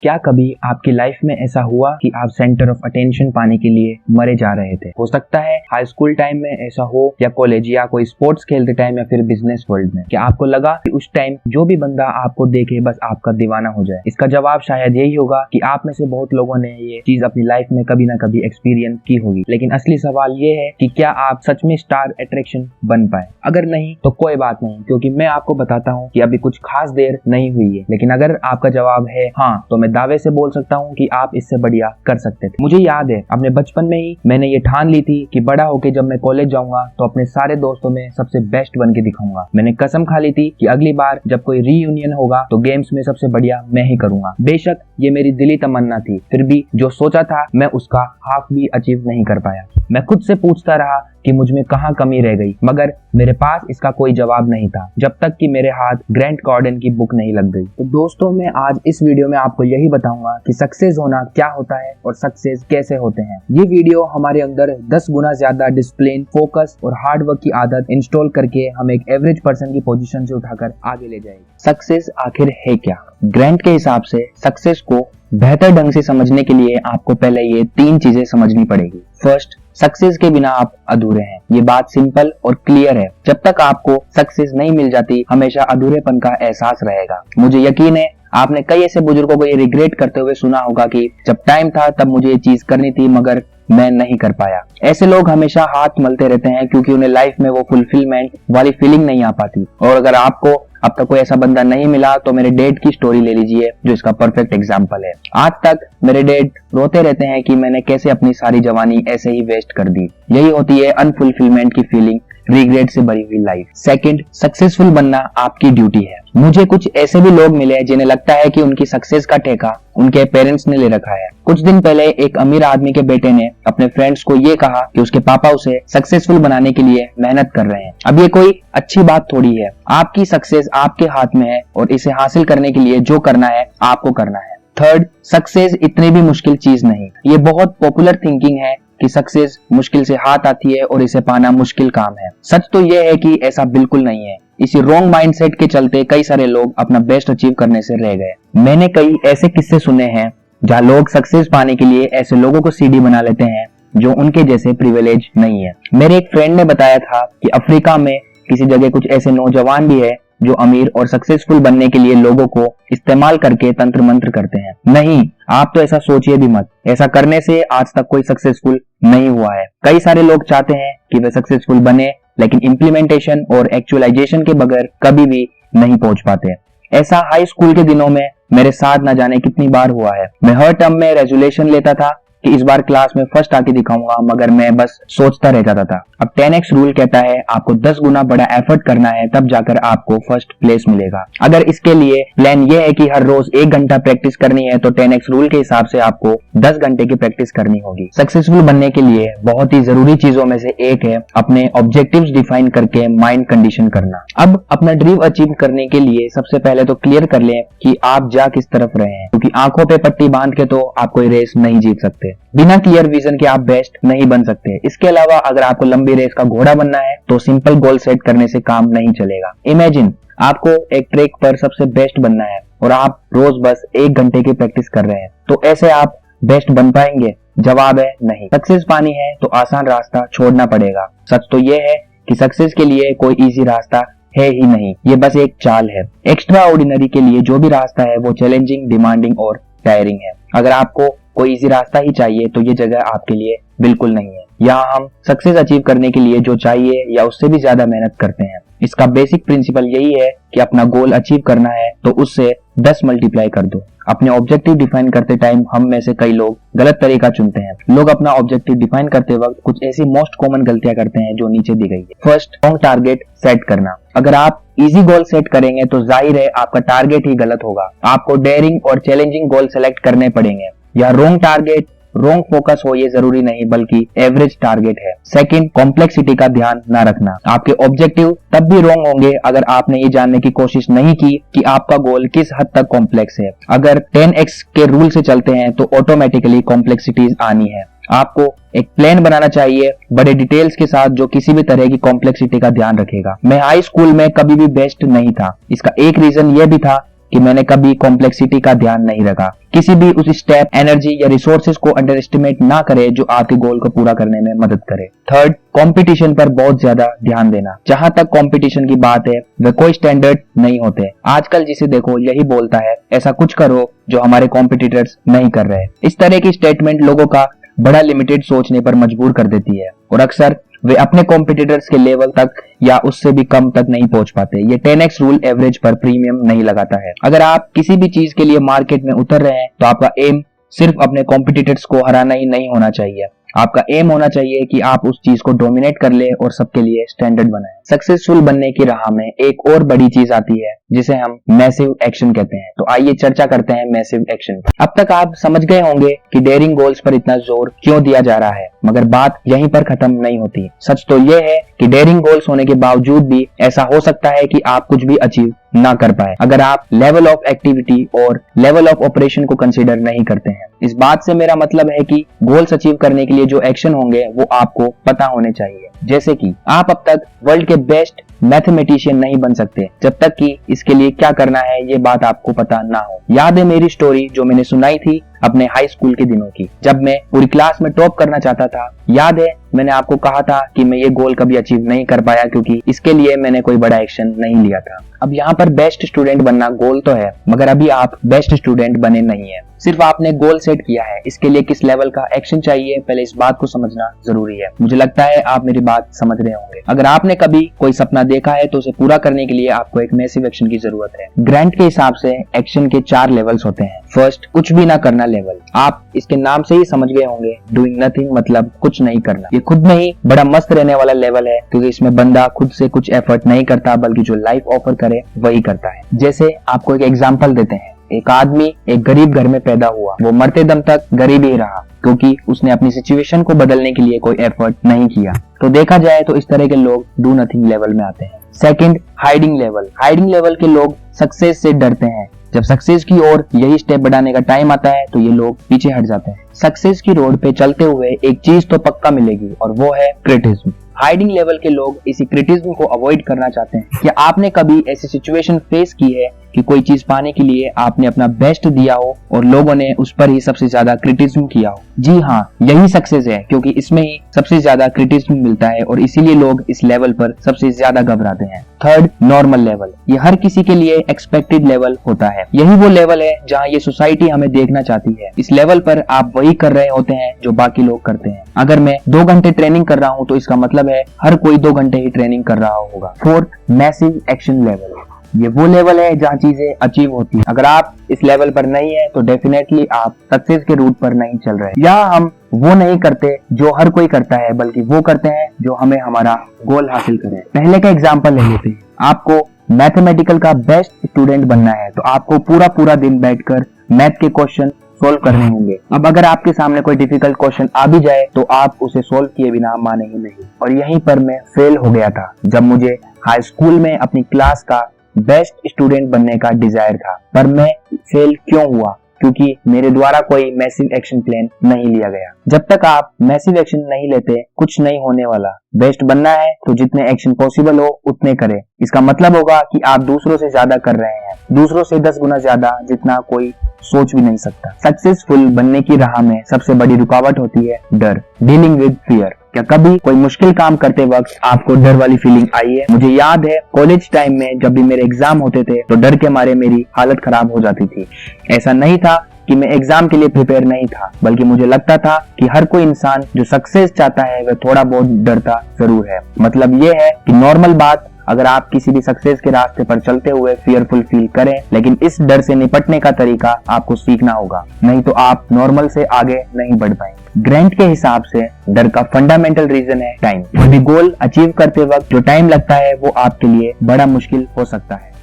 क्या कभी आपकी लाइफ में ऐसा हुआ कि आप सेंटर ऑफ अटेंशन पाने के लिए मरे जा रहे थे? हो सकता है हाई स्कूल टाइम में ऐसा हो, या कॉलेज, या कोई स्पोर्ट्स खेलते टाइम, या फिर बिजनेस वर्ल्ड में। क्या आपको लगा कि उस टाइम जो भी बंदा आपको देखे बस आपका दीवाना हो जाए? इसका जवाब शायद यही होगा कि आप में से बहुत लोगों ने ये चीज अपनी लाइफ में कभी ना कभी एक्सपीरियंस की होगी। लेकिन असली सवाल ये है कि क्या आप सच में स्टार अट्रैक्शन बन पाए? अगर नहीं तो कोई बात नहीं, क्योंकि मैं आपको बताता हूँ कि अभी कुछ खास देर नहीं हुई है। लेकिन अगर आपका जवाब है हाँ, तो मैं दावे से बोल सकता हूँ कि आप इससे बढ़िया कर सकते थे। मुझे याद है अपने बचपन में ही मैंने ये ठान ली थी कि बड़ा होके जब मैं कॉलेज जाऊंगा तो अपने सारे दोस्तों में सबसे बेस्ट बन के दिखाऊंगा। मैंने कसम खा ली थी कि अगली बार जब कोई रीयूनियन होगा तो गेम्स में सबसे बढ़िया मैं ही करूंगा। बेशक ये मेरी दिली तमन्ना थी, फिर भी जो सोचा था मैं उसका हाफ भी अचीव नहीं कर पाया। मैं खुद से पूछता रहा कि मुझ में कहाँ कमी रह गई, मगर मेरे पास इसका कोई जवाब नहीं था जब तक कि मेरे हाथ ग्रैंट कार्डन की बुक नहीं लग गई। तो दोस्तों, मैं आज इस वीडियो में आपको यही बताऊंगा कि सक्सेस होना क्या होता है और सक्सेस कैसे होते हैं। ये वीडियो हमारे अंदर 10 गुना ज्यादा डिसिप्लिन, फोकस और हार्ड वर्क की आदत इंस्टॉल करके हम एक एवरेज पर्सन की पोजीशन से उठाकर आगे ले जाएगी। सक्सेस आखिर है क्या? ग्रैंट के हिसाब से सक्सेस को बेहतर ढंग से समझने के लिए आपको पहले ये 3 चीजें समझनी पड़ेगी। फर्स्ट, सक्सेस के बिना आप अधूरे हैं। ये बात सिंपल और क्लियर है। जब तक आपको सक्सेस नहीं मिल जाती, हमेशा अधूरेपन का एहसास रहेगा। मुझे यकीन है आपने कई ऐसे बुजुर्गों को ये रिग्रेट करते हुए सुना होगा कि जब टाइम था तब मुझे ये चीज करनी थी मगर मैं नहीं कर पाया। ऐसे लोग हमेशा हाथ मलते रहते हैं क्योंकि उन्हें लाइफ में वो फुलफिलमेंट वाली फीलिंग नहीं आ पाती। और अगर आपको अब तक कोई ऐसा बंदा नहीं मिला तो मेरे डैड की स्टोरी ले लीजिए, जो इसका परफेक्ट एग्जांपल है। आज तक मेरे डैड रोते रहते हैं कि मैंने कैसे अपनी सारी जवानी ऐसे ही वेस्ट कर दी। यही होती है अनफुलफिलमेंट की फीलिंग, रिग्रेट से भरी हुई लाइफ। सेकंड, सक्सेसफुल बनना आपकी ड्यूटी है। मुझे कुछ ऐसे भी लोग मिले जिन्हें लगता है कि उनकी सक्सेस का ठेका उनके पेरेंट्स ने ले रखा है। कुछ दिन पहले एक अमीर आदमी के बेटे ने अपने फ्रेंड्स को ये कहा कि उसके पापा उसे सक्सेसफुल बनाने के लिए मेहनत कर रहे हैं। अब ये कोई अच्छी बात थोड़ी है। आपकी सक्सेस आपके हाथ में है और इसे हासिल करने के लिए जो करना है आपको करना है। थर्ड, सक्सेस इतनी भी मुश्किल चीज नहीं। ये बहुत पॉपुलर थिंकिंग है कि सक्सेस मुश्किल से हाथ आती है और इसे पाना मुश्किल काम है। सच तो यह है कि ऐसा बिल्कुल नहीं है। इसी रॉन्ग माइंडसेट के चलते कई सारे लोग अपना बेस्ट अचीव करने से रह गए। मैंने कई ऐसे किस्से सुने हैं जहाँ लोग सक्सेस पाने के लिए ऐसे लोगों को सीढ़ी बना लेते हैं जो उनके जैसे प्रिविलेज नहीं है। मेरे एक फ्रेंड ने बताया था कि अफ्रीका में किसी जगह कुछ ऐसे नौजवान भी है जो अमीर और सक्सेसफुल बनने के लिए लोगों को इस्तेमाल करके तंत्र मंत्र करते हैं। नहीं, आप तो ऐसा सोचिए भी मत। ऐसा करने से आज तक कोई सक्सेसफुल नहीं हुआ है। कई सारे लोग चाहते हैं कि वे सक्सेसफुल बने, लेकिन इम्प्लीमेंटेशन और एक्चुअलाइजेशन के बगैर कभी भी नहीं पहुंच पाते। ऐसा हाई स्कूल के दिनों में मेरे साथ न जाने कितनी बार हुआ है। मैं हर टर्म में रेजोल्यूशन लेता था कि इस बार क्लास में फर्स्ट आके दिखाऊंगा, मगर मैं बस सोचता रह जाता था। अब 10x रूल कहता है आपको 10 गुना बड़ा एफर्ट करना है, तब जाकर आपको फर्स्ट प्लेस मिलेगा। अगर इसके लिए प्लान ये है कि हर रोज 1 घंटा प्रैक्टिस करनी है तो 10x रूल के हिसाब से आपको 10 घंटे की प्रैक्टिस करनी होगी। सक्सेसफुल बनने के लिए बहुत ही जरूरी चीजों में से एक है अपने ऑब्जेक्टिव्स डिफाइन करके माइंड कंडीशन करना। अब अपना ड्रीम अचीव करने के लिए सबसे पहले तो क्लियर कर लें कि आप जा किस तरफ रहे हैं, क्योंकि आंखों पे पट्टी बांध के तो आप कोई रेस नहीं जीत सकते। बिना क्लियर विजन के आप बेस्ट नहीं बन सकते। इसके अलावा अगर आपको लंबी रेस का घोड़ा बनना है तो सिंपल गोल सेट करने से काम नहीं चलेगा। इमेजिन आपको एक ट्रैक पर सबसे बेस्ट बनना है और आप रोज बस 1 घंटे की प्रैक्टिस कर रहे हैं, तो ऐसे आप बेस्ट बन पाएंगे? जवाब है नहीं। सक्सेस पानी है तो आसान रास्ता छोड़ना पड़ेगा। सच तो यह है कि सक्सेस के लिए कोई इजी रास्ता है ही नहीं, ये बस एक चाल है। एक्स्ट्रा ऑर्डिनरी के लिए जो भी रास्ता है वो चैलेंजिंग, डिमांडिंग और टायरिंग है। अगर आपको कोई इजी रास्ता ही चाहिए तो ये जगह आपके लिए बिल्कुल नहीं है। यहाँ हम सक्सेस अचीव करने के लिए जो चाहिए या उससे भी ज्यादा मेहनत करते हैं। इसका बेसिक प्रिंसिपल यही है कि अपना गोल अचीव करना है तो उससे 10 मल्टीप्लाई कर दो। अपने ऑब्जेक्टिव डिफाइन करते टाइम हम में से कई लोग गलत तरीका चुनते हैं। लोग अपना ऑब्जेक्टिव डिफाइन करते वक्त कुछ ऐसी मोस्ट कॉमन गलतियां करते हैं जो नीचे दी गई है। फर्स्ट, रॉन्ग टारगेट सेट करना। अगर आप इजी गोल सेट करेंगे तो जाहिर है आपका टारगेट ही गलत होगा। आपको डेयरिंग और चैलेंजिंग गोल सेलेक्ट करने पड़ेंगे। या रॉन्ग टारगेट, रॉन्ग फोकस हो ये जरूरी नहीं, बल्कि एवरेज टारगेट है। सेकंड, कॉम्प्लेक्सिटी का ध्यान न रखना। आपके ऑब्जेक्टिव तब भी रॉन्ग होंगे अगर आपने ये जानने की कोशिश नहीं की कि आपका गोल किस हद तक कॉम्प्लेक्स है। अगर 10x के रूल से चलते हैं तो ऑटोमेटिकली कॉम्प्लेक्सिटीज आनी है। आपको एक प्लान बनाना चाहिए बड़े डिटेल्स के साथ जो किसी भी तरह की कॉम्प्लेक्सिटी का ध्यान रखेगा। मैं हाई स्कूल में कभी भी बेस्ट नहीं था। इसका एक रीजन यह भी था कि मैंने कभी कॉम्प्लेक्सिटी का ध्यान नहीं रखा। किसी भी उस स्टेप, एनर्जी या रिसोर्सेज को अंडर एस्टिमेट ना करे जो आपके गोल को पूरा करने में मदद करे। थर्ड, कंपटीशन पर बहुत ज्यादा ध्यान देना। जहां तक कंपटीशन की बात है, वे कोई स्टैंडर्ड नहीं होते। आजकल जिसे देखो यही बोलता है ऐसा कुछ करो जो हमारे कॉम्पिटिटर्स नहीं कर रहे। इस तरह की स्टेटमेंट लोगों का बड़ा लिमिटेड सोचने पर मजबूर कर देती है और अक्सर वे अपने कॉम्पिटिटर्स के लेवल तक या उससे भी कम तक नहीं पहुंच पाते। ये 10x रूल एवरेज पर प्रीमियम नहीं लगाता है। अगर आप किसी भी चीज के लिए मार्केट में उतर रहे हैं तो आपका एम सिर्फ अपने कॉम्पिटिटर्स को हराना ही नहीं होना चाहिए। आपका एम होना चाहिए कि आप उस चीज को डोमिनेट कर ले और सबके लिए स्टैंडर्ड बनाए। सक्सेसफुल बनने की राह में एक और बड़ी चीज आती है जिसे हम मैसिव एक्शन कहते हैं। तो आइए चर्चा करते हैं मैसिव एक्शन। अब तक आप समझ गए होंगे कि डेयरिंग गोल्स पर इतना जोर क्यों दिया जा रहा है, मगर बात यहीं पर खत्म नहीं होती। सच तो यह है कि डेयरिंग गोल्स होने के बावजूद भी ऐसा हो सकता है कि आप कुछ भी अचीव ना कर पाए अगर आप लेवल ऑफ एक्टिविटी और लेवल ऑफ ऑपरेशन को कंसीडर नहीं करते हैं। इस बात से मेरा मतलब है कि गोल्स अचीव करने के लिए जो एक्शन होंगे वो आपको पता होने चाहिए। जैसे कि आप अब तक वर्ल्ड के बेस्ट मैथमेटिशियन नहीं बन सकते जब तक कि इसके लिए क्या करना है ये बात आपको पता ना हो। याद है मेरी स्टोरी जो मैंने सुनाई थी अपने हाई स्कूल के दिनों की, जब मैं पूरी क्लास में टॉप करना चाहता था। याद है मैंने आपको कहा था कि मैं ये गोल कभी अचीव नहीं कर पाया क्योंकि इसके लिए मैंने कोई बड़ा एक्शन नहीं लिया था। अब यहाँ पर बेस्ट स्टूडेंट बनना गोल तो है, मगर अभी आप बेस्ट स्टूडेंट बने नहीं है। सिर्फ आपने गोल सेट किया है, इसके लिए किस लेवल का एक्शन चाहिए पहले इस बात को समझना जरूरी है। मुझे लगता है आप मेरी बात समझ रहे होंगे। अगर आपने कभी कोई सपना देखा है तो उसे पूरा करने के लिए आपको एक मैसिव एक्शन की जरूरत है। ग्रांट के हिसाब से एक्शन के 4 लेवल्स होते हैं। फर्स्ट, कुछ भी ना करना लेवल। आप इसके नाम से ही समझ गए होंगे, डूइंग नथिंग मतलब कुछ नहीं करना। ये खुद में ही बड़ा मस्त रहने वाला लेवल है क्योंकि इसमें बंदा खुद से कुछ एफर्ट नहीं करता बल्कि जो लाइफ ऑफर करे वही करता है। जैसे आपको एक एग्जांपल देते हैं। एक आदमी एक गरीब घर में पैदा हुआ, वो मरते दम तक गरीब ही रहा क्योंकि उसने अपनी सिचुएशन को बदलने के लिए कोई एफर्ट नहीं किया। तो देखा जाए तो इस तरह के लोग डू नथिंग लेवल में आते हैं। Second, hiding level. Hiding level के लोग सक्सेस से डरते हैं। जब सक्सेस की ओर यही स्टेप बढ़ाने का टाइम आता है तो ये लोग पीछे हट जाते हैं। सक्सेस की रोड पे चलते हुए एक चीज तो पक्का मिलेगी और वो है क्रिटिसिज्म। हाइडिंग लेवल के लोग इसी क्रिटिसिज्म को अवॉइड करना चाहते हैं। क्या आपने कभी ऐसी सिचुएशन फेस की है कि कोई चीज पाने के लिए आपने अपना बेस्ट दिया हो और लोगों ने उस पर ही सबसे ज्यादा क्रिटिसिज्म किया हो? जी हाँ, यही सक्सेस है क्योंकि इसमें ही सबसे ज्यादा क्रिटिसिज्म मिलता है और इसीलिए लोग इस लेवल पर सबसे ज्यादा घबराते हैं। Third, normal level. ये हर किसी के लिए एक्सपेक्टेड लेवल होता है। यही वो लेवल है जहाँ ये सोसाइटी हमें देखना चाहती है। इस लेवल पर आप वही कर रहे होते हैं जो बाकी लोग करते हैं। अगर मैं 2 घंटे ट्रेनिंग कर रहा हूँ तो इसका मतलब है हर कोई 2 घंटे ही ट्रेनिंग कर रहा होगा। Fourth, massive action level. ये वो लेवल है जहाँ चीजें अचीव होती है। अगर आप इस लेवल पर नहीं है तो डेफिनेटली आप सक्सेस के रूट पर नहीं चल रहे। यहाँ हम वो नहीं करते जो हर कोई करता है बल्कि वो करते हैं जो हमें हमारा गोल हासिल करे। पहले का एग्जांपल ले लेते हैं। आपको मैथमेटिकल का बेस्ट स्टूडेंट बनना है तो आपको पूरा दिन बैठकर मैथ के क्वेश्चन सोल्व करने होंगे। अब अगर आपके सामने कोई डिफिकल्ट क्वेश्चन आ भी जाए तो आप उसे सोल्व किए बिना मानेंगे नहीं। और यहीं पर मैं फेल हो गया था जब मुझे हाई स्कूल में अपनी क्लास का बेस्ट स्टूडेंट बनने का डिजायर था। पर मैं फेल क्यों हुआ? क्योंकि मेरे द्वारा कोई मैसिव एक्शन प्लान नहीं लिया गया। जब तक आप मैसिव एक्शन नहीं लेते कुछ नहीं होने वाला। बेस्ट बनना है तो जितने एक्शन पॉसिबल हो उतने करें। इसका मतलब होगा कि आप दूसरों से ज्यादा कर रहे हैं, दूसरों से 10 गुना ज्यादा, जितना कोई सोच भी नहीं सकता। सक्सेसफुल बनने की राह में सबसे बड़ी रुकावट होती है डर, डीलिंग विद फियर। क्या कभी कोई मुश्किल काम करते वक्त आपको डर वाली फीलिंग आई है? मुझे याद है कॉलेज टाइम में जब भी मेरे एग्जाम होते थे तो डर के मारे मेरी हालत खराब हो जाती थी। ऐसा नहीं था कि मैं एग्जाम के लिए प्रिपेयर नहीं था, बल्कि मुझे लगता था कि हर कोई इंसान जो सक्सेस चाहता है वह थोड़ा बहुत डरता जरूर है। मतलब ये है कि नॉर्मल बात, अगर आप किसी भी सक्सेस के रास्ते पर चलते हुए फियरफुल फील करें, लेकिन इस डर से निपटने का तरीका आपको सीखना होगा, नहीं तो आप नॉर्मल से आगे नहीं बढ़ पाएंगे। ग्रांट के हिसाब से डर का फंडामेंटल रीजन है टाइम। कोई गोल अचीव करते वक्त जो टाइम लगता है वो आपके लिए बड़ा मुश्किल हो सकता है।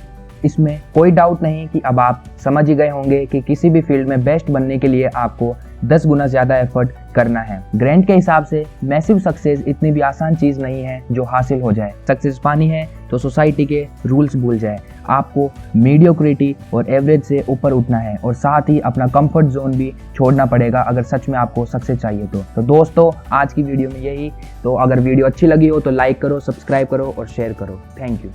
इसमें कोई डाउट नहीं कि अब आप समझ ही गए होंगे कि किसी भी फील्ड में बेस्ट बनने के लिए आपको 10 गुना ज्यादा एफर्ट करना है। ग्रांट के हिसाब से मैसिव सक्सेस इतनी भी आसान चीज नहीं है जो हासिल हो जाए। सक्सेस पानी है तो सोसाइटी के रूल्स भूल जाए। आपको मीडियोक्रिटी और एवरेज से ऊपर उठना है और साथ ही अपना कंफर्ट जोन भी छोड़ना पड़ेगा अगर सच में आपको सक्सेस चाहिए तो दोस्तों आज की वीडियो में यही। तो अगर वीडियो अच्छी लगी हो तो लाइक करो, सब्सक्राइब करो और शेयर करो। Thank you.